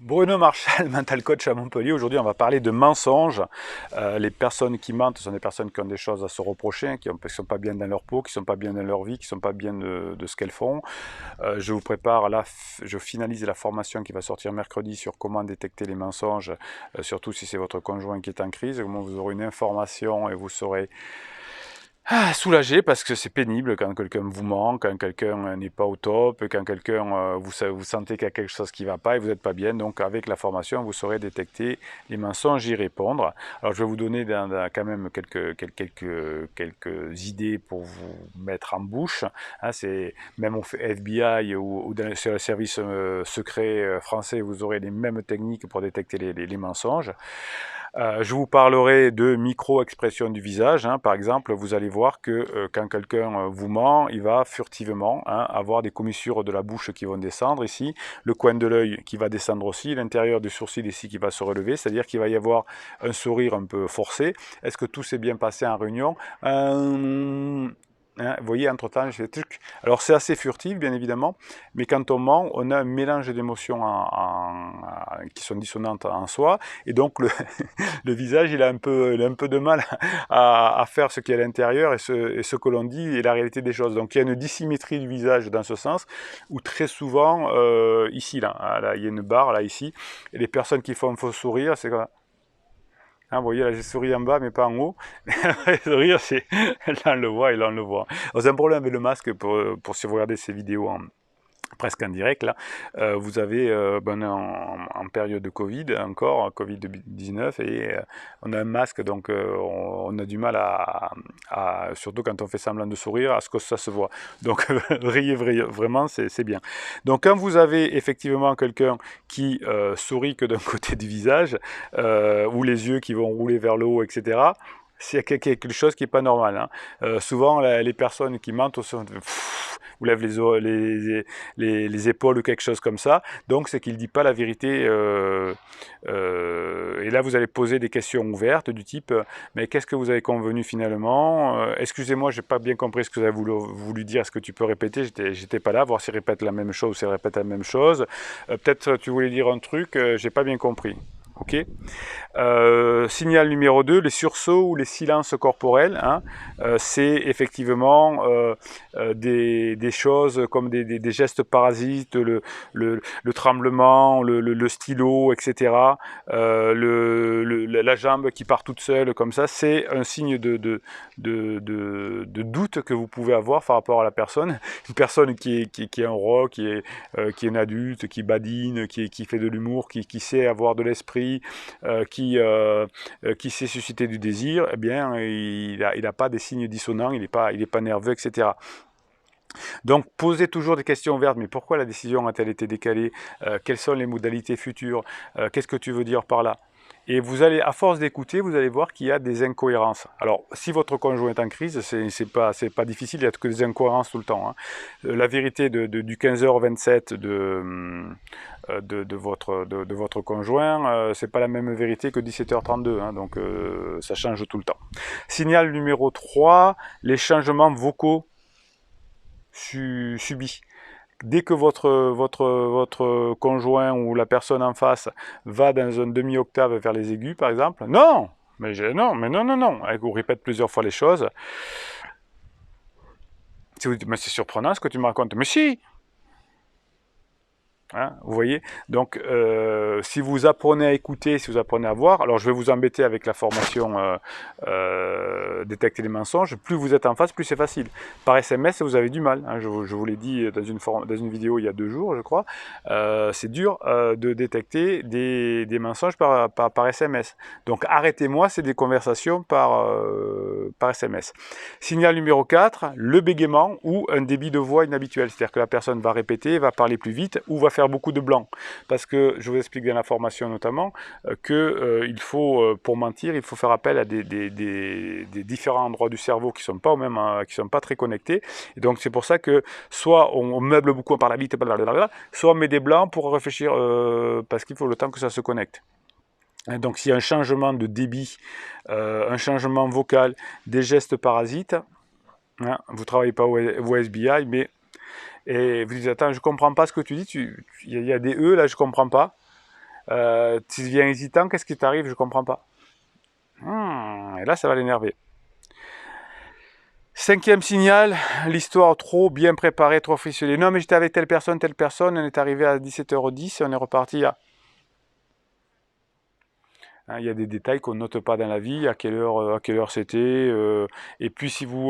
Bruno Marchal, mental coach à Montpellier. Aujourd'hui, on va parler de mensonges. Les personnes qui mentent sont des personnes qui ont des choses à se reprocher, qui ne sont pas bien dans leur peau, qui ne sont pas bien dans leur vie, qui ne sont pas bien de ce qu'elles font. Je vous prépare, là, je finalise la formation qui va sortir mercredi sur comment détecter les mensonges, surtout si c'est votre conjoint qui est en crise. Comment vous aurez une information et vous saurez soulagé parce que c'est pénible quand quelqu'un vous ment, quand quelqu'un n'est pas au top, quand quelqu'un vous sentez qu'il y a quelque chose qui ne va pas et vous n'êtes pas bien. Donc avec la formation, vous saurez détecter les mensonges, y répondre. Alors je vais vous donner quand même quelques idées pour vous mettre en bouche. Hein, c'est même au FBI ou sur le service secret français, vous aurez les mêmes techniques pour détecter les mensonges. Je vous parlerai de micro-expression du visage. Hein. Par exemple, vous allez voir que quand quelqu'un vous ment, il va furtivement avoir des commissures de la bouche qui vont descendre ici, le coin de l'œil qui va descendre aussi, l'intérieur du sourcil ici qui va se relever, c'est-à-dire qu'il va y avoir un sourire un peu forcé. Est-ce que tout s'est bien passé en réunion? Hein, vous voyez, entre-temps, je fais des trucs. Alors, c'est assez furtif, bien évidemment, mais quand on ment, on a un mélange d'émotions qui sont dissonantes en soi, et donc le visage, il a un peu de mal à faire ce qui est à l'intérieur et ce que l'on dit et la réalité des choses. Donc, il y a une dissymétrie du visage dans ce sens, où très souvent, ici, là, il y a une barre, là, ici, et les personnes qui font un faux sourire, c'est comme hein, vous voyez, là, j'ai souri en bas, mais pas en haut. Le sourire, c'est là, on le voit et là, on le voit. C'est un problème avec le masque pour si vous regardez ces vidéos presque en direct, là, vous avez en période de Covid, encore, Covid-19, et on a un masque, donc on a du mal surtout quand on fait semblant de sourire, à ce que ça se voit. Donc, riez vraiment, c'est bien. Donc, quand vous avez effectivement quelqu'un qui sourit que d'un côté du visage, ou les yeux qui vont rouler vers le haut, etc., c'est quelque chose qui n'est pas normal. Hein. Souvent, les personnes qui mentent vous lèvent les épaules ou quelque chose comme ça. Donc, c'est qu'il ne dit pas la vérité. Et là, vous allez poser des questions ouvertes du type mais qu'est-ce que vous avez convenu finalement excusez-moi, je n'ai pas bien compris ce que vous avez voulu dire. Est-ce que tu peux répéter? J'étais pas là, voir s'il répète la même chose ou s'il répète la même chose. Peut-être tu voulais dire un truc, j'ai pas bien compris. Ok. Signal numéro 2, les sursauts ou les silences corporels. Hein, c'est effectivement des choses comme des gestes parasites, le tremblement, le stylo, etc. La jambe qui part toute seule comme ça, c'est un signe de doute que vous pouvez avoir par rapport à la personne. Une personne qui est un rock, qui est un adulte, qui badine, qui fait de l'humour, qui sait avoir de l'esprit, qui sait susciter du désir, eh bien, il a pas des signes dissonants, il est pas nerveux, etc. Donc, posez toujours des questions ouvertes. Mais pourquoi la décision a-t-elle été décalée? Quelles sont les modalités futures? Qu'est-ce que tu veux dire par là? Et vous allez, à force d'écouter, vous allez voir qu'il y a des incohérences. Alors, si votre conjoint est en crise, c'est pas difficile, il n'y a que des incohérences tout le temps. Hein. La vérité du 15h27 de votre conjoint, c'est pas la même vérité que 17h32. Hein, donc, ça change tout le temps. Signal numéro 3, les changements vocaux subis. Dès que votre conjoint ou la personne en face va dans un demi-octave vers les aigus, par exemple, non, non, mais non, non, non, elle vous répète plusieurs fois les choses. Mais c'est surprenant ce que tu me racontes. Mais si, hein, vous voyez. Donc, si vous apprenez à écouter, si vous apprenez à voir, alors je vais vous embêter avec la formation détecter les mensonges. Plus vous êtes en face, plus c'est facile. Par SMS, vous avez du mal. Hein, je vous l'ai dit dans une vidéo il y a 2 jours, je crois. C'est dur de détecter des mensonges par SMS. Donc, arrêtez-moi, c'est des conversations par SMS. Signal numéro 4, le bégaiement ou un débit de voix inhabituel. C'est-à-dire que la personne va répéter, va parler plus vite ou va faire beaucoup de blanc. Parce que, je vous explique dans la formation notamment, il faut, pour mentir, il faut faire appel à des différents endroits du cerveau qui sont pas qui sont pas très connectés. Et donc, c'est pour ça que soit on meuble beaucoup, on parle vite, soit on met des blancs pour réfléchir, parce qu'il faut le temps que ça se connecte. Donc s'il y a un changement de débit, un changement vocal, des gestes parasites, hein, vous ne travaillez pas au SBI, mais et vous dites attends, je ne comprends pas ce que tu dis, il y a des E là, je ne comprends pas. Tu deviens hésitant, qu'est-ce qui t'arrive? Je comprends pas. Et là, ça va l'énerver. Cinquième signal, l'histoire trop bien préparée, trop ficelée. Non, mais j'étais avec telle personne, on est arrivé à 17h10 et on est reparti à... Il y a des détails qu'on note pas dans la vie, à quelle heure c'était. Et puis si vous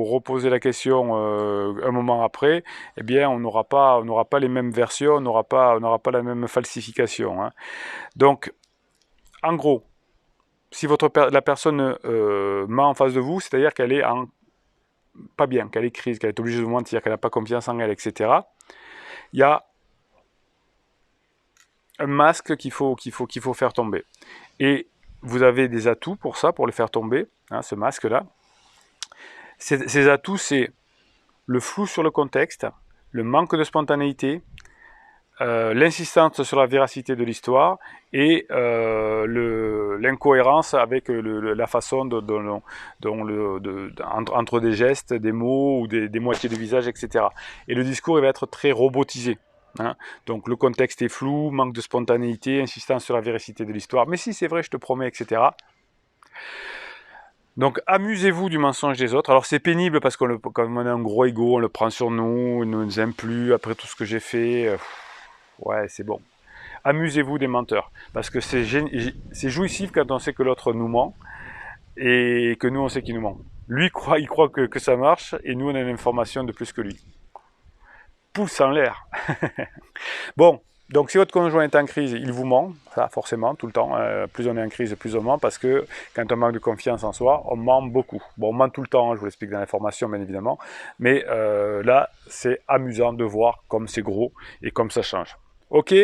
reposez la question un moment après, eh bien on n'aura pas les mêmes versions, on n'aura pas la même falsification. Hein. Donc, en gros, si la personne ment en face de vous, c'est-à-dire qu'elle est en pas bien, qu'elle est crise, qu'elle est obligée de mentir, qu'elle n'a pas confiance en elle, etc. Il y a un masque qu'il faut faire tomber. Et vous avez des atouts pour ça, pour le faire tomber, hein, ce masque-là. Ces atouts, c'est le flou sur le contexte, le manque de spontanéité, l'insistance sur la véracité de l'histoire et l'incohérence avec la façon entre des gestes, des mots ou des moitiés de visage, etc. Et le discours il va être très robotisé. Hein. Donc le contexte est flou, manque de spontanéité, insistance sur la véracité de l'histoire. Mais si c'est vrai, je te promets, etc. Donc amusez-vous du mensonge des autres. Alors c'est pénible parce comme on a un gros ego, on le prend sur nous, il ne nous aime plus après tout ce que j'ai fait. Ouais, c'est bon. Amusez-vous des menteurs. Parce que c'est jouissif quand on sait que l'autre nous ment et que nous on sait qu'il nous ment. Lui il croit que ça marche et nous on a une information de plus que lui. Pouce en l'air. Bon, donc si votre conjoint est en crise, il vous ment, ça forcément, tout le temps. Plus on est en crise, plus on ment, parce que quand on manque de confiance en soi, on ment beaucoup. Bon, on ment tout le temps, hein, je vous l'explique dans la formation, bien évidemment. Mais là, c'est amusant de voir comme c'est gros et comme ça change. Ok,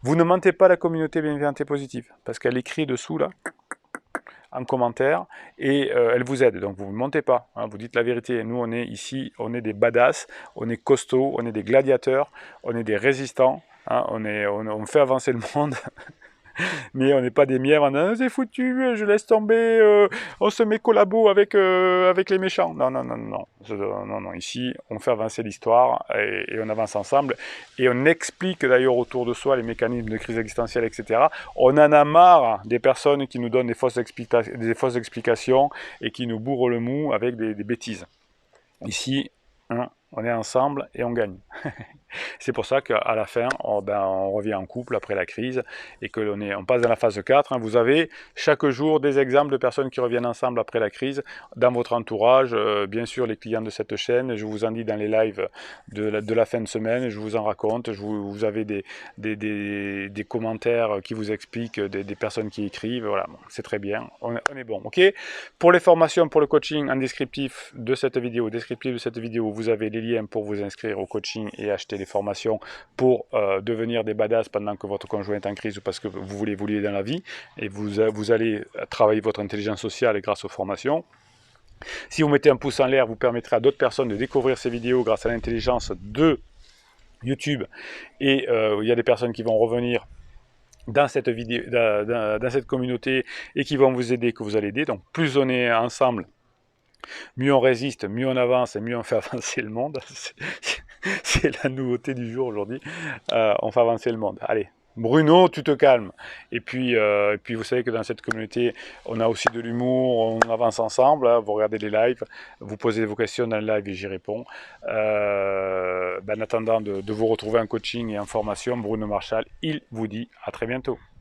vous ne mentez pas à la communauté bienveillante et positive, parce qu'elle écrit dessous, là, en commentaire, et elle vous aide. Donc vous ne mentez pas, hein, vous dites la vérité. Nous, on est ici, on est des badass, on est costauds, on est des gladiateurs, on est des résistants, hein, on fait avancer le monde. Mais on n'est pas des mièvres, c'est foutu, je laisse tomber, on se met collabo avec les méchants. Non, non, non, non, non, non, ici, on fait avancer l'histoire et on avance ensemble. Et on explique d'ailleurs autour de soi les mécanismes de crise existentielle, etc. On en a marre des personnes qui nous donnent des fausses explications et qui nous bourrent le mou avec des bêtises. Ici, hein, on est ensemble et on gagne. C'est pour ça qu'à la fin, on revient en couple après la crise et que on passe dans la phase 4. Hein. Vous avez chaque jour des exemples de personnes qui reviennent ensemble après la crise dans votre entourage. Bien sûr, les clients de cette chaîne, je vous en dis dans les lives de la fin de semaine, je vous en raconte. Vous avez des commentaires qui vous expliquent, des personnes qui écrivent. Voilà, bon, c'est très bien, on est bon. Ok. Pour les formations, pour le coaching, en descriptif de cette vidéo, vous avez les liens pour vous inscrire au coaching et acheter les formations pour devenir des badass pendant que votre conjoint est en crise ou parce que vous voulez évoluer dans la vie et vous allez travailler votre intelligence sociale grâce aux formations. Si vous mettez un pouce en l'air, vous permettrez à d'autres personnes de découvrir ces vidéos grâce à l'intelligence de YouTube et il y a des personnes qui vont revenir dans cette vidéo, dans cette communauté et qui vont vous aider, que vous allez aider. Donc plus on est ensemble, mieux on résiste, mieux on avance et mieux on fait avancer le monde. C'est la nouveauté du jour aujourd'hui. On fait avancer le monde. Allez, Bruno, tu te calmes. Et puis vous savez que dans cette communauté, on a aussi de l'humour, on avance ensemble. Hein, vous regardez les lives, vous posez vos questions dans le live et j'y réponds. En attendant de vous retrouver en coaching et en formation, Bruno Marchal, il vous dit à très bientôt.